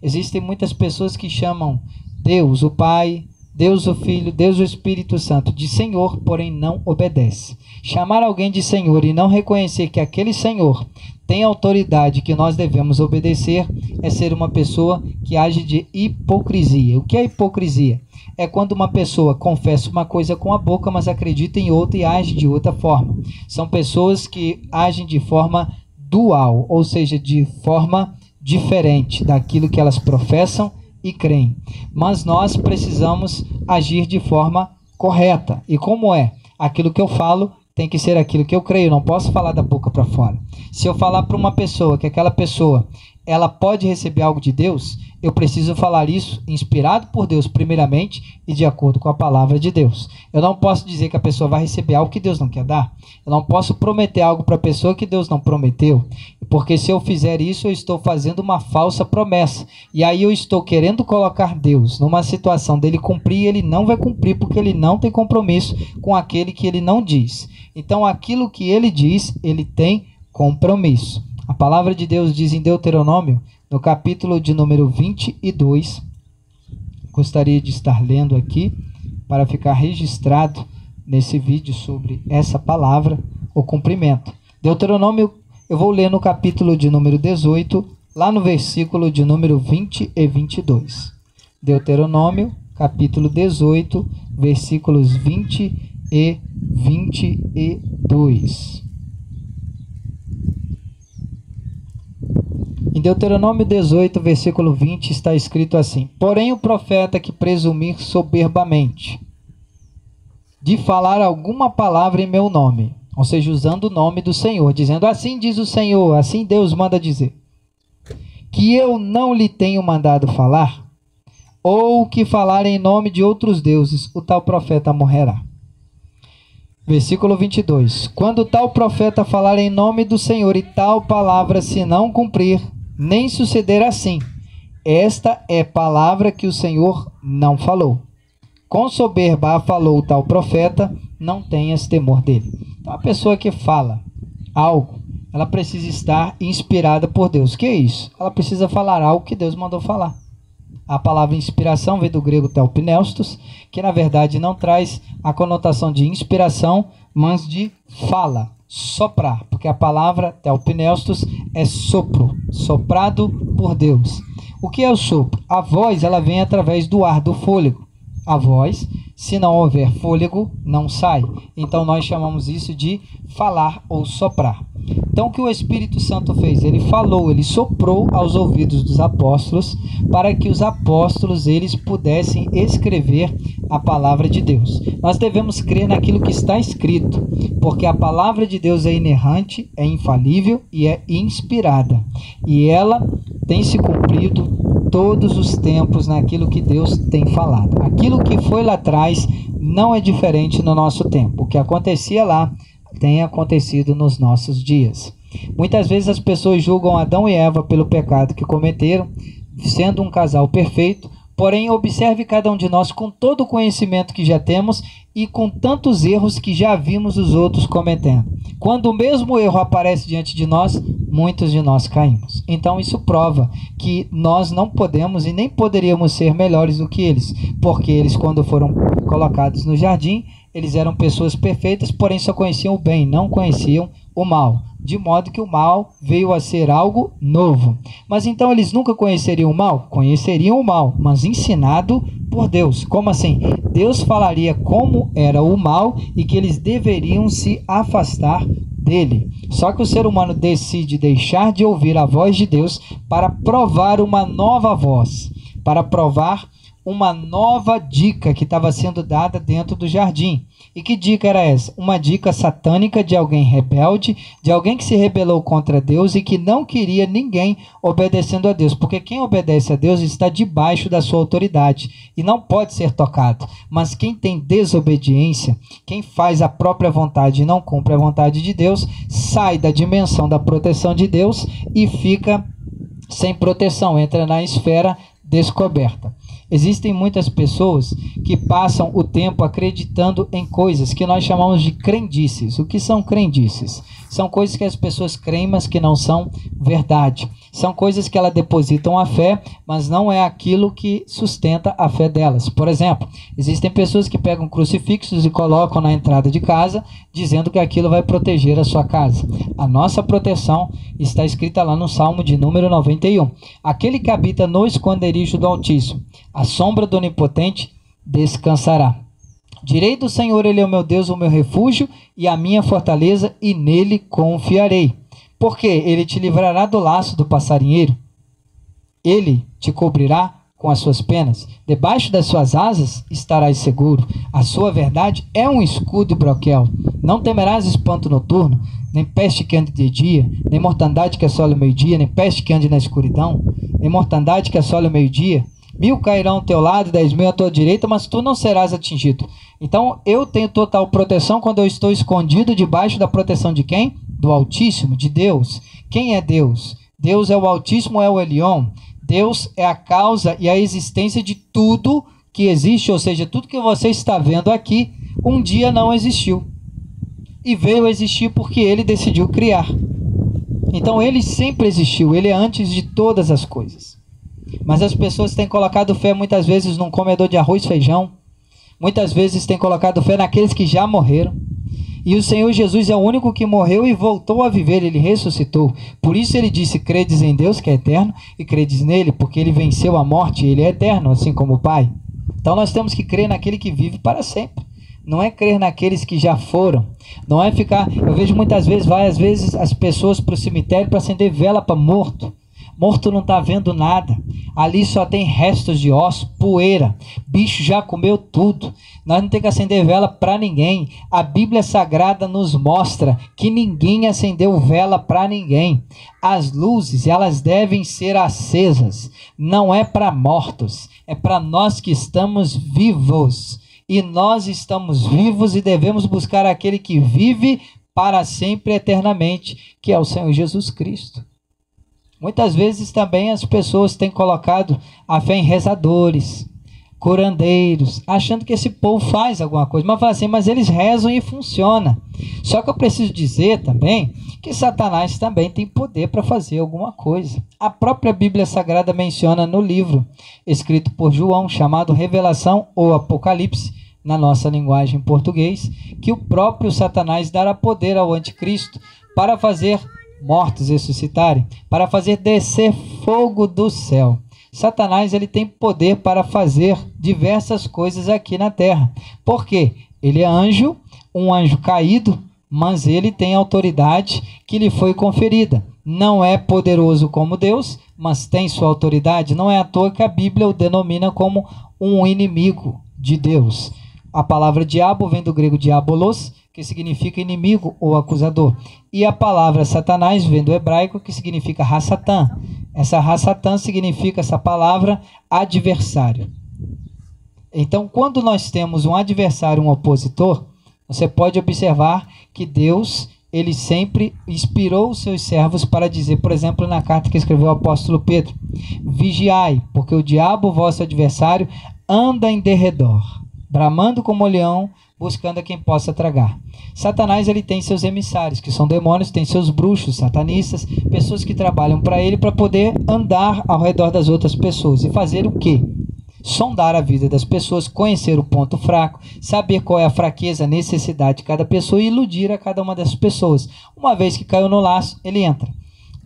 Existem muitas pessoas que chamam Deus, o Pai, Deus, o Filho, Deus, o Espírito Santo, de Senhor, porém não obedece. Chamar alguém de Senhor e não reconhecer que aquele Senhor tem autoridade que nós devemos obedecer é ser uma pessoa que age de hipocrisia. O que é hipocrisia? É quando uma pessoa confessa uma coisa com a boca, mas acredita em outra e age de outra forma. São pessoas que agem de forma dual, ou seja, de forma diferente daquilo que elas professam e creem. Mas nós precisamos agir de forma correta. E como é? Aquilo que eu falo tem que ser aquilo que eu creio. Eu não posso falar da boca para fora. Se eu falar para uma pessoa que aquela pessoa ela pode receber algo de Deus, eu preciso falar isso inspirado por Deus primeiramente e de acordo com a palavra de Deus. Eu não posso dizer que a pessoa vai receber algo que Deus não quer dar. Eu não posso prometer algo para a pessoa que Deus não prometeu, porque se eu fizer isso, eu estou fazendo uma falsa promessa. E aí eu estou querendo colocar Deus numa situação dele cumprir e ele não vai cumprir, porque ele não tem compromisso com aquele que ele não diz. Então aquilo que ele diz, ele tem compromisso. A palavra de Deus diz em Deuteronômio, no capítulo de número 22, gostaria de estar lendo aqui, para ficar registrado nesse vídeo sobre essa palavra, o cumprimento. Deuteronômio Eu vou ler no capítulo de número 18, lá no versículo de número 20 e 22. Deuteronômio, capítulo 18, versículos 20 e 22. Em Deuteronômio 18, versículo 20, está escrito assim: porém o profeta que presumir soberbamente de falar alguma palavra em meu nome, ou seja, usando o nome do Senhor, dizendo assim diz o Senhor, assim Deus manda dizer, que eu não lhe tenho mandado falar, ou que falar em nome de outros deuses, o tal profeta morrerá. Versículo 22. Quando tal profeta falar em nome do Senhor e tal palavra se não cumprir, nem suceder assim, esta é palavra que o Senhor não falou. Com soberba falou o tal profeta, não tenhas temor dele. Então a pessoa que fala algo, ela precisa estar inspirada por Deus. O que é isso? Ela precisa falar algo que Deus mandou falar. A palavra inspiração vem do grego telpneustos, que na verdade não traz a conotação de inspiração, mas de fala, soprar, porque a palavra telpneustos é sopro, soprado por Deus. O que é o sopro? A voz, ela vem através do ar, do fôlego. A voz, se não houver fôlego, não sai. Então nós chamamos isso de falar ou soprar. Então o que o Espírito Santo fez? Ele falou, ele soprou aos ouvidos dos apóstolos para que os apóstolos eles pudessem escrever a palavra de Deus. Nós devemos crer naquilo que está escrito, porque a palavra de Deus é inerrante, é infalível e é inspirada. E ela tem se cumprido todos os tempos naquilo que Deus tem falado. Aquilo que foi lá atrás não é diferente no nosso tempo. O que acontecia lá tem acontecido nos nossos dias. Muitas vezes as pessoas julgam Adão e Eva pelo pecado que cometeram, sendo um casal perfeito, porém observe cada um de nós com todo o conhecimento que já temos e com tantos erros que já vimos os outros cometendo. Quando o mesmo erro aparece diante de nós, muitos de nós caímos. Então isso prova que nós não podemos e nem poderíamos ser melhores do que eles, porque eles, quando foram colocados no jardim, eles eram pessoas perfeitas, porém só conheciam o bem, não conheciam o mal. De modo que o mal veio a ser algo novo. Mas então eles nunca conheceriam o mal? Conheceriam o mal, mas ensinado por Deus. Como assim? Deus falaria como era o mal e que eles deveriam se afastar dele. Só que o ser humano decide deixar de ouvir a voz de Deus para provar uma nova voz, para provar uma nova dica que estava sendo dada dentro do jardim. E que dica era essa? Uma dica satânica de alguém rebelde, de alguém que se rebelou contra Deus e que não queria ninguém obedecendo a Deus, porque quem obedece a Deus está debaixo da sua autoridade e não pode ser tocado. Mas quem tem desobediência, quem faz a própria vontade e não cumpre a vontade de Deus, sai da dimensão da proteção de Deus e fica sem proteção, entra na esfera descoberta. Existem muitas pessoas que passam o tempo acreditando em coisas que nós chamamos de crendices. O que são crendices? São coisas que as pessoas creem, mas que não são verdade. São coisas que elas depositam a fé, mas não é aquilo que sustenta a fé delas. Por exemplo, existem pessoas que pegam crucifixos e colocam na entrada de casa, dizendo que aquilo vai proteger a sua casa. A nossa proteção está escrita lá no Salmo de número 91. Aquele que habita no esconderijo do Altíssimo, a sombra do Onipotente descansará. Direi do Senhor, ele é o meu Deus, o meu refúgio e a minha fortaleza, e nele confiarei. Porque ele te livrará do laço do passarinheiro, ele te cobrirá com as suas penas, debaixo das suas asas estarás seguro. A sua verdade é um escudo e broquel. Não temerás espanto noturno, nem peste que ande de dia, nem mortandade que assole o meio-dia, nem peste que ande na escuridão, nem mortandade que assole o meio-dia. 1000 cairão ao teu lado, 10.000 à tua direita, mas tu não serás atingido. Então eu tenho total proteção quando eu estou escondido debaixo da proteção de quem? Do Altíssimo, de Deus. Quem é Deus? Deus é o Altíssimo, é o Elion. Deus é a causa e a existência de tudo que existe, ou seja, tudo que você está vendo aqui, um dia não existiu. E veio a existir porque ele decidiu criar. Então ele sempre existiu, ele é antes de todas as coisas. Mas as pessoas têm colocado fé muitas vezes num comedor de arroz e feijão. Muitas vezes têm colocado fé naqueles que já morreram. E o Senhor Jesus é o único que morreu e voltou a viver, ele ressuscitou. Por isso ele disse, credes em Deus que é eterno e credes nele, porque ele venceu a morte e ele é eterno, assim como o Pai. Então nós temos que crer naquele que vive para sempre. Não é crer naqueles que já foram. Não é ficar... Eu vejo muitas vezes, várias vezes, as pessoas para o cemitério para acender vela para morto. Morto não está vendo nada. Ali só tem restos de osso, poeira. Bicho já comeu tudo. Nós não temos que acender vela para ninguém. A Bíblia Sagrada nos mostra que ninguém acendeu vela para ninguém. As luzes, elas devem ser acesas. Não é para mortos. É para nós que estamos vivos. E nós estamos vivos e devemos buscar aquele que vive para sempre, eternamente, que é o Senhor Jesus Cristo. Muitas vezes também as pessoas têm colocado a fé em rezadores, curandeiros, achando que esse povo faz alguma coisa. Mas fala assim, mas eles rezam e funciona. Só que eu preciso dizer também que Satanás também tem poder para fazer alguma coisa. A própria Bíblia Sagrada menciona no livro escrito por João, chamado Revelação ou Apocalipse, na nossa linguagem em português, que o próprio Satanás dará poder ao anticristo para fazer mortos ressuscitarem, para fazer descer fogo do céu. Satanás, ele tem poder para fazer diversas coisas aqui na terra. Por quê? Ele é anjo, um anjo caído, mas ele tem autoridade que lhe foi conferida. Não é poderoso como Deus, mas tem sua autoridade. Não é à toa que a Bíblia o denomina como um inimigo de Deus. A palavra diabo vem do grego diabolos, que significa inimigo ou acusador. E a palavra Satanás vem do hebraico, que significa Hassatã. Essa Hassatã significa, essa palavra, adversário. Então, quando nós temos um adversário, um opositor, você pode observar que Deus, ele sempre inspirou os seus servos para dizer, por exemplo, na carta que escreveu o apóstolo Pedro, vigiai, porque o diabo, vosso adversário, anda em derredor, bramando como leão, buscando a quem possa tragar. Satanás, ele tem seus emissários, que são demônios, tem seus bruxos, satanistas, pessoas que trabalham para ele para poder andar ao redor das outras pessoas. E fazer o quê? Sondar a vida das pessoas, conhecer o ponto fraco, saber qual é a fraqueza, a necessidade de cada pessoa e iludir a cada uma dessas pessoas. Uma vez que caiu no laço, ele entra.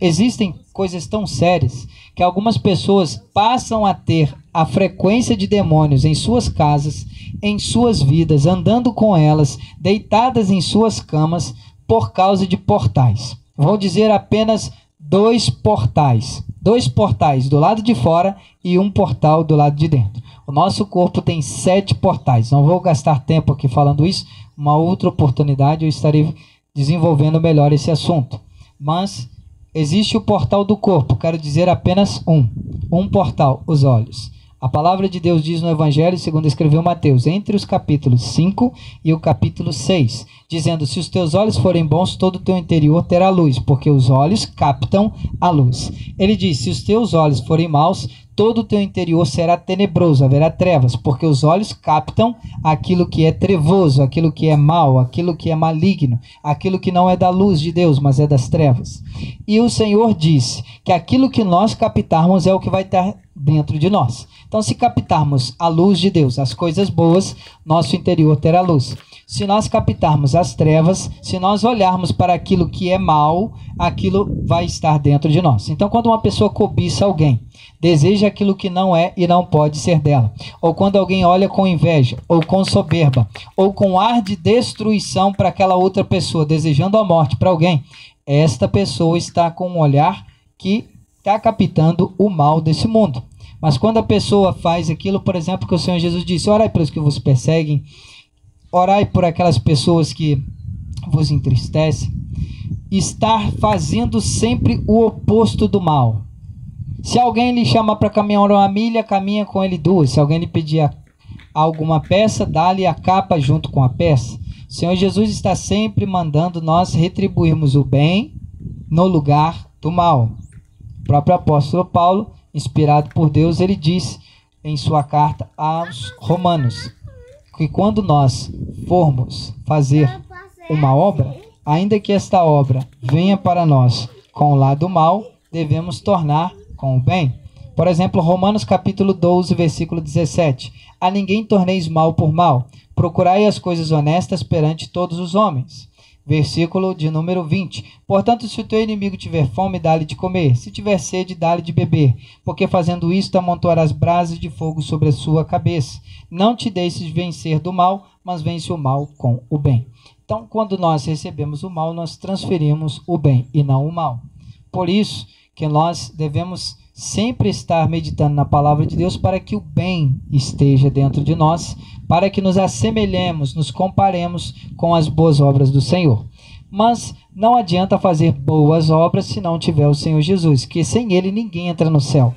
Existem coisas tão sérias que algumas pessoas passam a ter a frequência de demônios em suas casas, em suas vidas, andando com elas, deitadas em suas camas, por causa de portais. Vou dizer apenas 2 portais. 2 portais do lado de fora e um portal do lado de dentro. O nosso corpo tem 7 portais. Não vou gastar tempo aqui falando isso. Uma outra oportunidade eu estarei desenvolvendo melhor esse assunto. Mas existe o portal do corpo. Quero dizer apenas um portal, os olhos. A palavra de Deus diz no Evangelho, segundo escreveu Mateus, entre os capítulos 5 e o capítulo 6, dizendo, se os teus olhos forem bons, todo o teu interior terá luz, porque os olhos captam a luz. Ele diz, se os teus olhos forem maus, todo o teu interior será tenebroso, haverá trevas, porque os olhos captam aquilo que é trevoso, aquilo que é mau, aquilo que é maligno, aquilo que não é da luz de Deus, mas é das trevas. E o Senhor disse que aquilo que nós captarmos é o que vai estar dentro de nós. Então, se captarmos a luz de Deus, as coisas boas, nosso interior terá luz. Se nós captarmos as trevas, se nós olharmos para aquilo que é mal, aquilo vai estar dentro de nós. Então, quando uma pessoa cobiça alguém, deseja aquilo que não é e não pode ser dela, ou quando alguém olha com inveja, ou com soberba, ou com ar de destruição para aquela outra pessoa, desejando a morte para alguém, esta pessoa está com um olhar que está captando o mal desse mundo. Mas quando a pessoa faz aquilo, por exemplo, que o Senhor Jesus disse, orai pelos que vos perseguem, orai por aquelas pessoas que vos entristecem, estar fazendo sempre o oposto do mal. Se alguém lhe chama para caminhar 1 milha, caminha com ele 2. Se alguém lhe pedir alguma peça, dá-lhe a capa junto com a peça. O Senhor Jesus está sempre mandando nós retribuirmos o bem no lugar do mal. O próprio apóstolo Paulo, inspirado por Deus, ele diz em sua carta aos Romanos, que quando nós formos fazer uma obra, ainda que esta obra venha para nós com o lado mal, devemos tornar com o bem. Por exemplo, Romanos capítulo 12, versículo 17. A ninguém torneis mal por mal. Procurai as coisas honestas perante todos os homens. Versículo de número 20. Portanto, se o teu inimigo tiver fome, dá-lhe de comer. Se tiver sede, dá-lhe de beber. Porque fazendo isto, amontoarás brasas de fogo sobre a sua cabeça. Não te deixes vencer do mal, mas vence o mal com o bem. Então, quando nós recebemos o mal, nós transferimos o bem e não o mal. Por isso que nós devemos sempre estar meditando na palavra de Deus para que o bem esteja dentro de nós, para que nos assemelhemos, nos comparemos com as boas obras do Senhor. Mas não adianta fazer boas obras se não tiver o Senhor Jesus, que sem Ele ninguém entra no céu.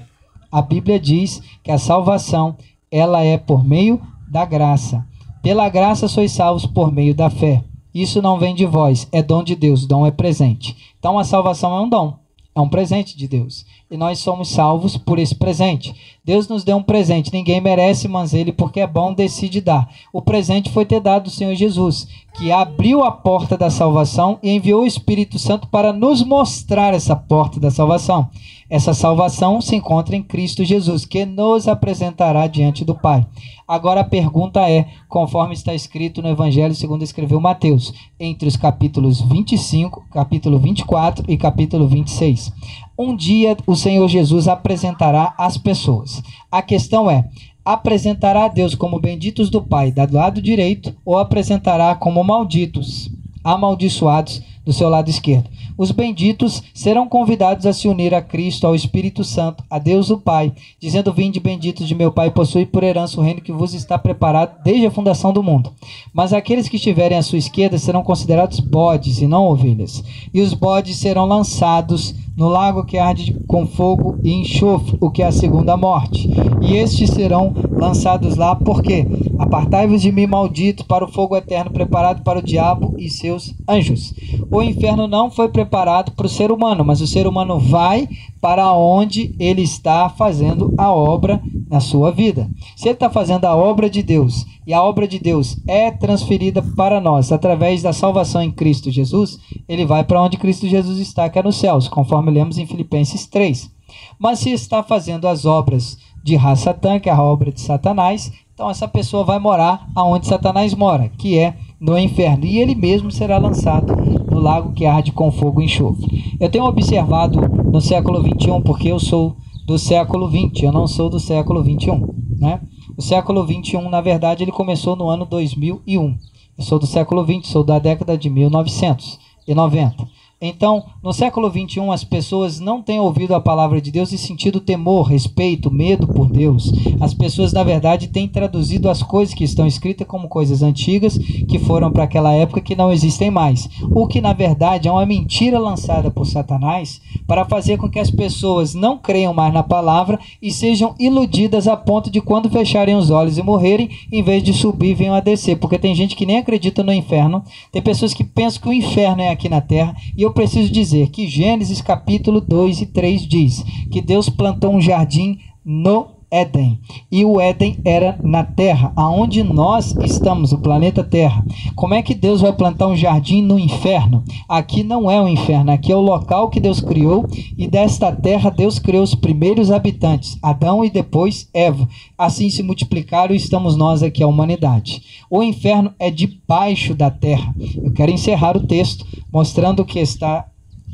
A Bíblia diz que a salvação, ela é por meio da graça. Pela graça sois salvos por meio da fé. Isso não vem de vós, é dom de Deus, dom é presente. Então a salvação é um dom, é um presente de Deus. E nós somos salvos por esse presente. Deus nos deu um presente, ninguém merece, mas Ele, porque é bom, decide dar. O presente foi ter dado o Senhor Jesus, que abriu a porta da salvação e enviou o Espírito Santo para nos mostrar essa porta da salvação. Essa salvação se encontra em Cristo Jesus, que nos apresentará diante do Pai. Agora a pergunta é, conforme está escrito no Evangelho segundo escreveu Mateus, entre os capítulos 25, capítulo 24 e capítulo 26. Um dia o Senhor Jesus apresentará as pessoas. A questão é, apresentará a Deus como benditos do Pai, do lado direito, ou apresentará como malditos, amaldiçoados, do seu lado esquerdo? Os benditos serão convidados a se unir a Cristo, ao Espírito Santo, a Deus o Pai, dizendo: vinde benditos de meu Pai, possui por herança o reino que vos está preparado desde a fundação do mundo. Mas aqueles que estiverem à sua esquerda serão considerados bodes e não ovelhas. E os bodes serão lançados no lago que arde com fogo e enxofre, o que é a segunda morte. E estes serão lançados lá, porque apartai-vos de mim, maldito, para o fogo eterno preparado para o diabo e seus anjos. O inferno não foi preparado para o ser humano, mas o ser humano vai para onde ele está fazendo a obra na sua vida. Se ele está fazendo a obra de Deus, e a obra de Deus é transferida para nós através da salvação em Cristo Jesus, ele vai para onde Cristo Jesus está, que é nos céus, conforme lemos em Filipenses 3. Mas se está fazendo as obras de Ra-Satã, que é a obra de Satanás, então essa pessoa vai morar aonde Satanás mora, que é no inferno, e ele mesmo será lançado no lago que arde com fogo e enxofre. Eu tenho observado no século 21, porque eu sou do século 20, eu não sou do século 21, né? O século 21, na verdade, ele começou no ano 2001. Eu sou do século 20, sou da década de 1990. Então, no século 21, as pessoas não têm ouvido a palavra de Deus e sentido temor, respeito, medo por Deus. As pessoas, na verdade, têm traduzido as coisas que estão escritas como coisas antigas, que foram para aquela época, que não existem mais. O que, na verdade, é uma mentira lançada por Satanás para fazer com que as pessoas não creiam mais na palavra e sejam iludidas a ponto de, quando fecharem os olhos e morrerem, em vez de subir, venham a descer. Porque tem gente que nem acredita no inferno, tem pessoas que pensam que o inferno é aqui na terra, e eu preciso dizer que Gênesis capítulo 2 e 3 diz que Deus plantou um jardim no Éden, e o Éden era na Terra, aonde nós estamos, o planeta Terra. Como é que Deus vai plantar um jardim no inferno? Aqui não é o inferno, aqui é o local que Deus criou, e desta terra Deus criou os primeiros habitantes, Adão e depois Eva. Assim se multiplicaram e estamos nós aqui, a humanidade. O inferno é debaixo da terra. Eu quero encerrar o texto mostrando que está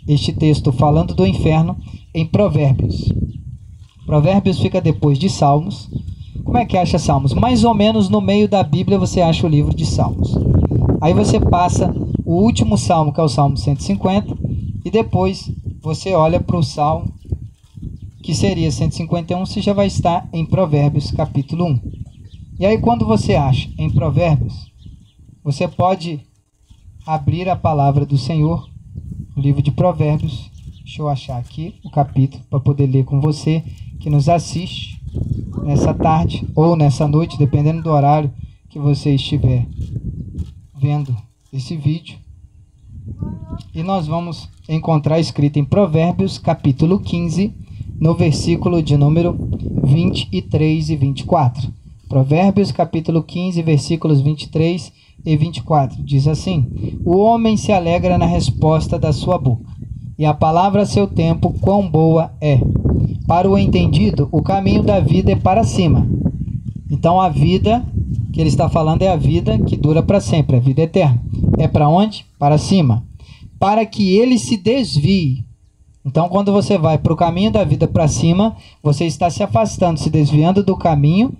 este texto falando do inferno em Provérbios. Provérbios fica depois de Salmos. Como é que acha Salmos? Mais ou menos no meio da Bíblia você acha o livro de Salmos. Aí você passa o último salmo, que é o Salmo 150, e depois você olha para o Salmo, que seria 151, você já vai estar em Provérbios capítulo 1. E aí quando você acha em Provérbios, você pode abrir a palavra do Senhor, o livro de Provérbios. Deixa eu achar aqui o capítulo para poder ler com você que nos assiste nessa tarde ou nessa noite, dependendo do horário que você estiver vendo esse vídeo. E nós vamos encontrar escrito em Provérbios capítulo 15, no versículo de número 23 e 24. Provérbios capítulo 15, versículos 23 e 24. Diz assim: o homem se alegra na resposta da sua boca, e a palavra a seu tempo quão boa é. para o entendido, o caminho da vida é para cima. Então a vida que ele está falando é a vida que dura para sempre, a vida eterna. É para onde? Para cima. Para que ele se desvie. Então quando você vai para o caminho da vida para cima, você está se afastando, se desviando do caminho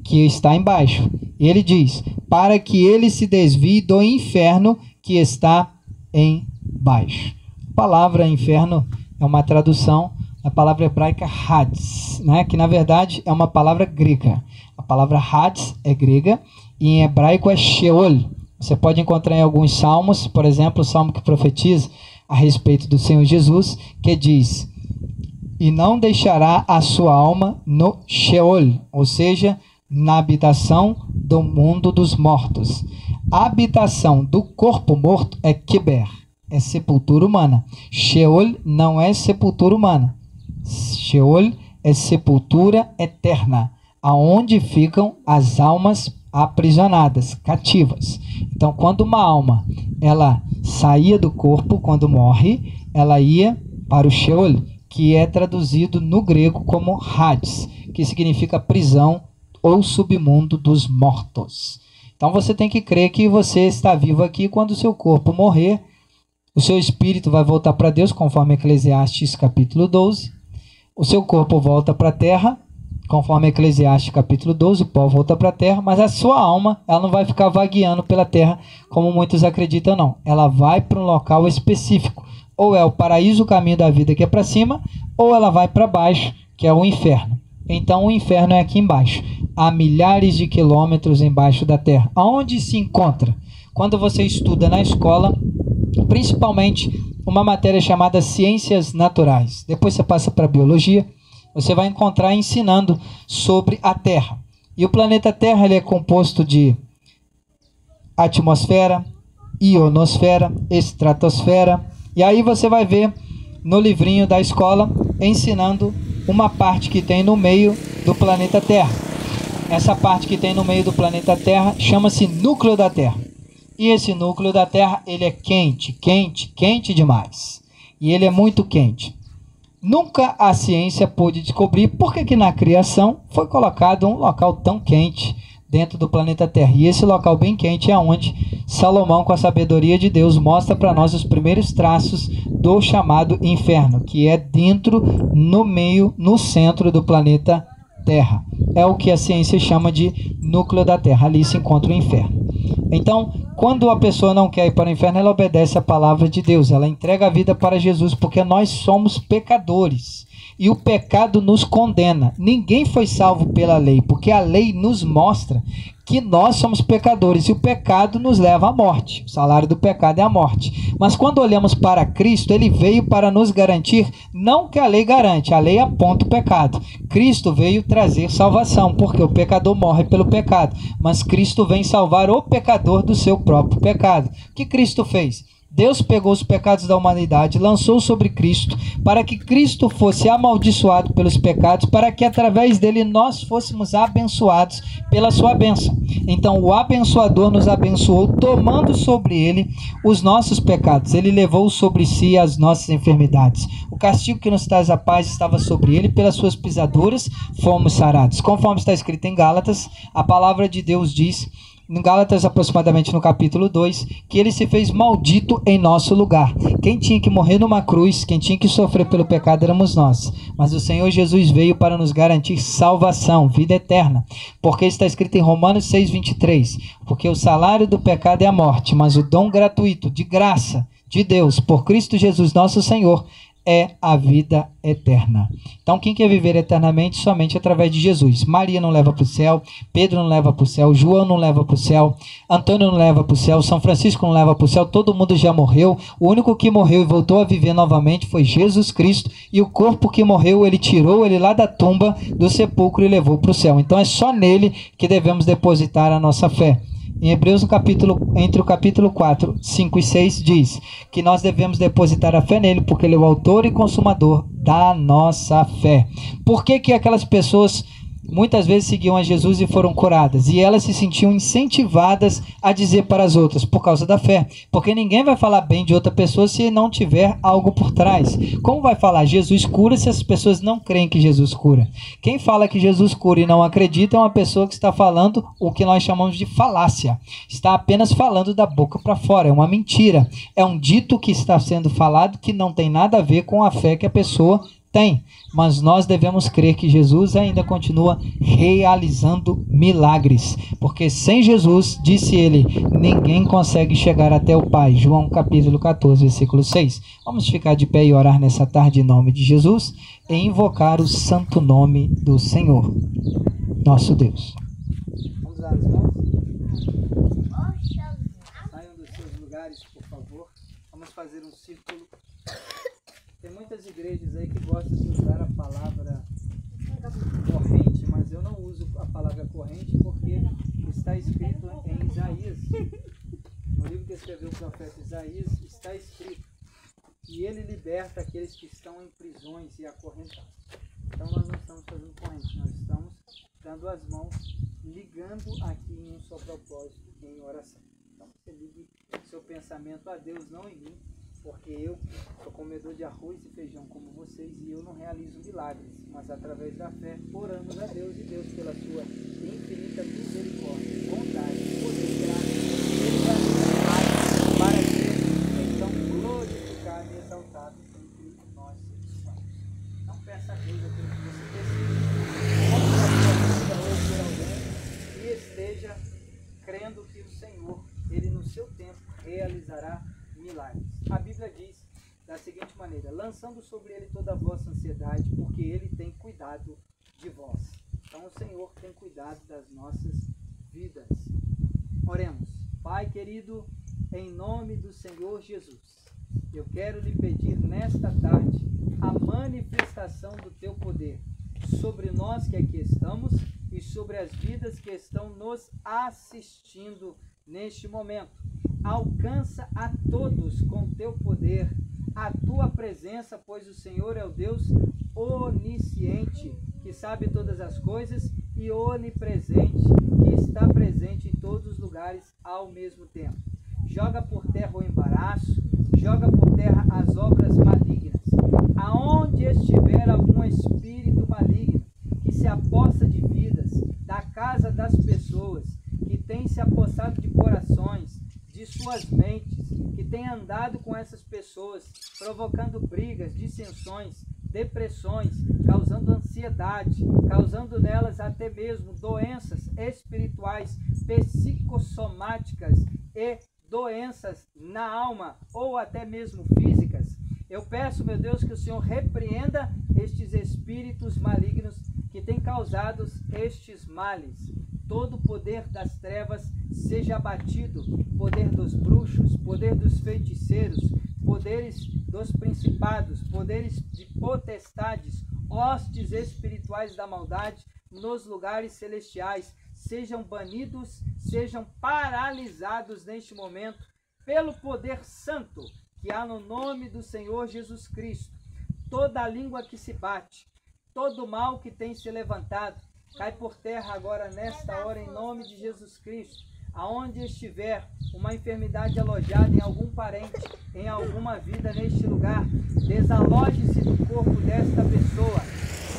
que está embaixo. E ele diz, para que ele se desvie do inferno que está embaixo. A palavra inferno é uma tradução da palavra hebraica Hades, né? Que na verdade é uma palavra grega. A palavra Hades é grega e em hebraico é Sheol. Você pode encontrar em alguns salmos, por exemplo, o salmo que profetiza a respeito do Senhor Jesus, que diz, e não deixará a sua alma no Sheol, ou seja, na habitação do mundo dos mortos. A habitação do corpo morto é Keber, é sepultura humana. Sheol não é sepultura humana. Sheol é sepultura eterna, aonde ficam as almas aprisionadas, cativas. Então, quando uma alma ela saía do corpo, quando morre, ela ia para o Sheol, que é traduzido no grego como Hades, que significa prisão ou submundo dos mortos. Então você tem que crer que você está vivo aqui. Quando o seu corpo morrer, o seu espírito vai voltar para Deus, conforme Eclesiastes capítulo 12. O seu corpo volta para a terra, conforme Eclesiastes capítulo 12, o pó volta para a terra, mas a sua alma, ela não vai ficar vagueando pela terra, como muitos acreditam, não. Ela vai para um local específico. Ou é o paraíso, o caminho da vida, que é para cima, ou ela vai para baixo, que é o inferno. Então o inferno é aqui embaixo, a milhares de quilômetros embaixo da terra. Aonde se encontra? Quando você estuda na escola, principalmente uma matéria chamada Ciências Naturais. Depois você passa para Biologia, você vai encontrar ensinando sobre a Terra. E o planeta Terra ele é composto de atmosfera, ionosfera, estratosfera. E aí você vai ver no livrinho da escola ensinando uma parte que tem no meio do planeta Terra. Essa parte que tem no meio do planeta Terra chama-se núcleo da Terra. E esse núcleo da Terra, ele é quente, quente, quente demais. E ele é muito quente. Nunca a ciência pôde descobrir por que na criação foi colocado um local tão quente dentro do planeta Terra. E esse local bem quente é onde Salomão, com a sabedoria de Deus, mostra para nós os primeiros traços do chamado inferno, que é dentro, no meio, no centro do planeta Terra. É o que a ciência chama de núcleo da Terra. Ali se encontra o inferno. Então, quando a pessoa não quer ir para o inferno, ela obedece a palavra de Deus. Ela entrega a vida para Jesus, porque nós somos pecadores. E o pecado nos condena. Ninguém foi salvo pela lei, porque a lei nos mostra que nós somos pecadores e o pecado nos leva à morte. O salário do pecado é a morte. Mas quando olhamos para Cristo, ele veio para nos garantir, não que a lei garante, a lei aponta o pecado. Cristo veio trazer salvação, porque o pecador morre pelo pecado. Mas Cristo vem salvar o pecador do seu próprio pecado. O que Cristo fez? Deus pegou os pecados da humanidade, lançou sobre Cristo, para que Cristo fosse amaldiçoado pelos pecados, para que através dele nós fôssemos abençoados pela sua bênção. Então o abençoador nos abençoou, tomando sobre ele os nossos pecados. Ele levou sobre si as nossas enfermidades. O castigo que nos traz a paz estava sobre ele, pelas suas pisaduras fomos sarados. Conforme está escrito em Gálatas, a palavra de Deus diz, em Gálatas, aproximadamente no capítulo 2, que ele se fez maldito em nosso lugar. Quem tinha que morrer numa cruz, quem tinha que sofrer pelo pecado éramos nós. Mas o Senhor Jesus veio para nos garantir salvação, vida eterna. Porque está escrito em Romanos 6:23, porque o salário do pecado é a morte, mas o dom gratuito, de graça, de Deus, por Cristo Jesus nosso Senhor, é a vida eterna. Então quem quer viver eternamente somente através de Jesus? Maria não leva para o céu, Pedro não leva para o céu, João não leva para o céu, Antônio não leva para o céu, São Francisco não leva para o céu, todo mundo já morreu. O único que morreu e voltou a viver novamente foi Jesus Cristo, e o corpo que morreu, ele tirou ele lá da tumba, do sepulcro, e levou para o céu. Então é só nele que devemos depositar a nossa fé. Em Hebreus, entre o capítulo 4, 5 e 6, diz que nós devemos depositar a fé nele, porque ele é o autor e consumador da nossa fé. Por que aquelas pessoas muitas vezes seguiam a Jesus e foram curadas. E elas se sentiam incentivadas a dizer para as outras, por causa da fé. Porque ninguém vai falar bem de outra pessoa se não tiver algo por trás. Como vai falar Jesus cura se as pessoas não creem que Jesus cura? Quem fala que Jesus cura e não acredita é uma pessoa que está falando o que nós chamamos de falácia. Está apenas falando da boca para fora. É uma mentira. É um dito que está sendo falado que não tem nada a ver com a fé que a pessoa tem, mas nós devemos crer que Jesus ainda continua realizando milagres, porque sem Jesus, disse ele, ninguém consegue chegar até o Pai. João capítulo 14, versículo 6. Vamos ficar de pé e orar nessa tarde em nome de Jesus e invocar o santo nome do Senhor, nosso Deus. Vamos dar as mãos? Saiam dos seus lugares, por favor. Vamos fazer um círculo. Tem muitas igrejas aí que gostam de usar a palavra corrente, mas eu não uso a palavra corrente porque está escrito em Isaías. No livro que escreveu o profeta Isaías, está escrito: e ele liberta aqueles que estão em prisões e acorrentados. Então nós não estamos fazendo corrente, nós estamos dando as mãos, ligando aqui em um só propósito, em oração. Então você ligue seu pensamento a Deus, não em mim. Porque eu sou comedor de arroz e feijão como vocês e eu não realizo milagres, mas através da fé oramos a Deus e Deus pela sua infinita misericórdia, bondade, poder, graça, Ele vai nos para ser então glorificado e exaltado entre nós seres humanos. Não peça a Deus aquilo que você precisa, como a sua vida ou por alguém, e esteja crendo que o Senhor, Ele no seu tempo realizará milagres. A Bíblia diz da seguinte maneira: lançando sobre ele toda a vossa ansiedade, porque ele tem cuidado de vós. Então o Senhor tem cuidado das nossas vidas. Oremos. Pai querido, em nome do Senhor Jesus, eu quero lhe pedir nesta tarde a manifestação do teu poder sobre nós que aqui estamos e sobre as vidas que estão nos assistindo neste momento. Alcança a todos com teu poder, a tua presença, pois o Senhor é o Deus onisciente, que sabe todas as coisas, e onipresente, que está presente em todos os lugares ao mesmo tempo. Joga por terra o embaraço, joga por terra as obras malignas. Aonde estiver algum espírito maligno que se aposta de vidas, da casa das pessoas, que tem se apossado de corações, de suas mentes, que tem andado com essas pessoas, provocando brigas, dissensões, depressões, causando ansiedade, causando nelas até mesmo doenças espirituais, psicossomáticas e doenças na alma ou até mesmo físicas. Eu peço, meu Deus, que o Senhor repreenda estes espíritos malignos que têm causado estes males. Todo o poder das trevas seja abatido, poder dos bruxos, poder dos feiticeiros, poderes dos principados, poderes de potestades, hostes espirituais da maldade nos lugares celestiais, sejam banidos, sejam paralisados neste momento, pelo poder santo que há no nome do Senhor Jesus Cristo. Toda língua que se bate, todo mal que tem se levantado, cai por terra agora nesta hora em nome de Jesus Cristo. Aonde estiver uma enfermidade alojada em algum parente, em alguma vida neste lugar, desaloje-se do corpo desta pessoa,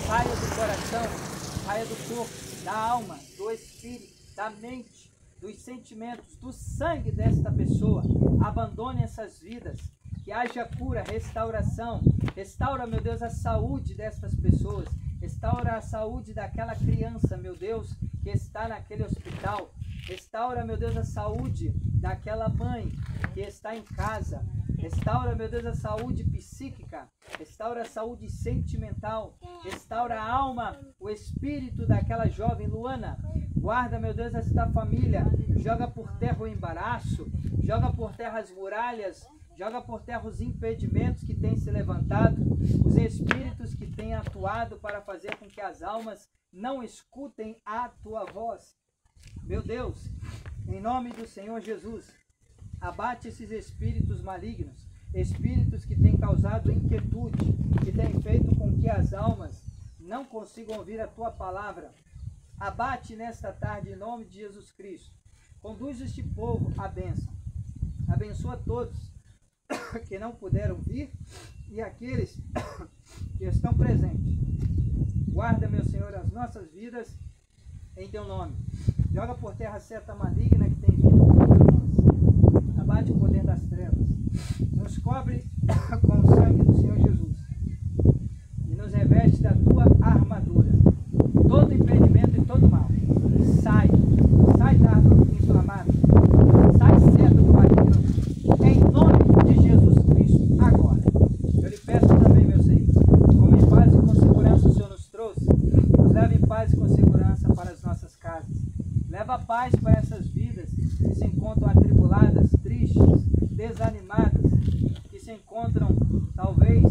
saia do coração, saia do corpo, da alma, do espírito, da mente, dos sentimentos, do sangue desta pessoa. Abandone essas vidas, que haja cura, restauração. Restaura, meu Deus, a saúde destas pessoas. Restaura a saúde daquela criança, meu Deus, que está naquele hospital. Restaura, meu Deus, a saúde daquela mãe que está em casa. Restaura, meu Deus, a saúde psíquica. Restaura a saúde sentimental. Restaura a alma, o espírito daquela jovem Luana. Guarda, meu Deus, esta família. Joga por terra o embaraço. Joga por terra as muralhas. Joga por terra os impedimentos que têm se levantado. Os espíritos que têm atuado para fazer com que as almas não escutem a tua voz. Meu Deus, em nome do Senhor Jesus, abate esses espíritos malignos, espíritos que têm causado inquietude, que têm feito com que as almas não consigam ouvir a tua palavra. abate nesta tarde em nome de Jesus Cristo. Conduz este povo à bênção. Abençoa todos que não puderam vir e aqueles que estão presentes. Guarda, meu Senhor, as nossas vidas em teu nome. Joga por terra a seta maligna que tem vindo contra nós. Abate o poder das trevas. Nos cobre com o sangue do Senhor Jesus. E nos reveste da tua armadura. Todo impedimento e todo mal. Sai da árvore inflamada. Sai cedo do maligno. Em nome de Jesus Cristo, agora. Eu lhe peço também, meu Senhor, como em paz e com segurança o Senhor nos trouxe, nos leve em paz e com segurança para as nossas casas. Leva a paz para essas vidas que se encontram atribuladas, tristes, desanimadas, que se encontram, talvez,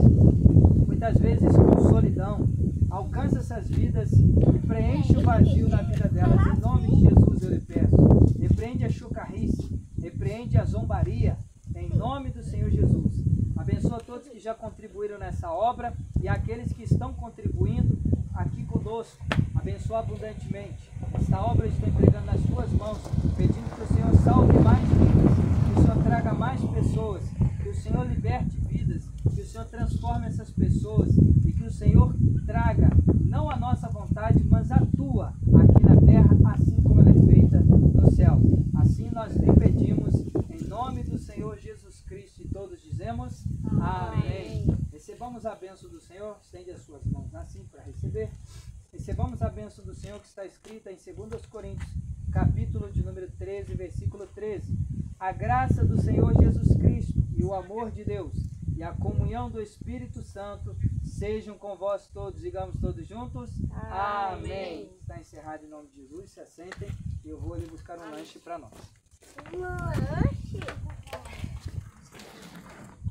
muitas vezes com solidão. Alcança essas vidas e preenche o vazio na vida delas. Em nome de Jesus eu lhe peço. Repreende a chucarrice, repreende a zombaria, em nome do Senhor Jesus. Abençoa todos que já contribuíram nessa obra e aqueles que estão contribuindo aqui conosco. Abençoa abundantemente. Esta obra eu estou entregando nas tuas mãos, pedindo que o Senhor salve mais vidas, que o Senhor traga mais pessoas, que o Senhor liberte vidas, que o Senhor transforme essas pessoas e que o Senhor traga não a nossa vontade, mas a tua aqui na terra, assim como ela é feita no céu. Assim nós lhe pedimos, em nome do Senhor Jesus Cristo, e todos dizemos amém. Recebamos a bênção do Senhor, estende as suas mãos assim para receber. Recebamos a bênção do Senhor que está escrita em 2 Coríntios, capítulo de número 13, versículo 13. A graça do Senhor Jesus Cristo e o amor de Deus e a comunhão do Espírito Santo sejam com vós todos. Digamos todos juntos. Amém. Está encerrado em nome de Jesus. Se assentem e eu vou ali buscar um lanche para nós.